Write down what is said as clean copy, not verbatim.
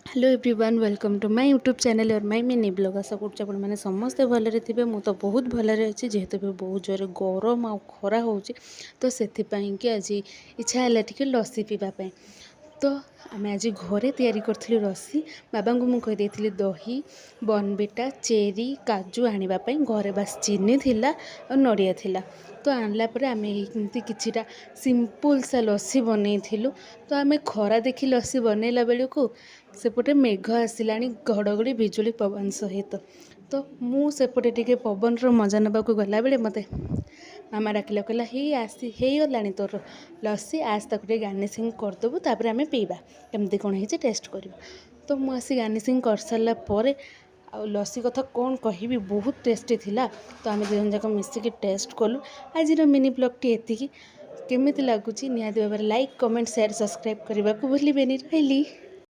Hello everyone welcome to my YouTube channel और my mini blog. आशा करुँच आपने समस्ते भलरे थे। मु तो बहुत भलरे अच्छी जेहेतु भी बहुत जोर गरम आ खरा हो तो से आज इच्छा है टे लस्सी पीवाई। तो आम आज घरे तैयारी करूँ लस्सी। बाबा को मुझे कहीदे दही बॉर्नविटा चेरी काजू आने घरे बास चीनी थिला और नड़िया थिला। तो आनला आम एमती किछिटा सिंपल सा लस्सी बनईलु। तो आम खरा देखी लस्सी बनैला बेलू सेपटे मेघ आसला घड़घड़ी बिजुली पवन सहित। तो मु सेपटे टिके पवन मजा नवा गला बेले मते मामा डाकिला कहला हे आसी हे गलानी तोर लस्सी आज तक गार्निशिंग करदेबू तापर आम पीवा केमती कौन है टेस्ट कर। तो मुझे गार्निशिंग कर सारा पर आ लस्सी कथा कौन कहि बहुत टेस्टी थिला। तो आम दुजन जाक मिसिकी टेस्ट कलु। आज मिनी ब्लॉगटी एतिकी केमिति लगुच निहाती भाव लाइक कमेंट शेयर सब्सक्राइब करने को भूलिबेनी। रही।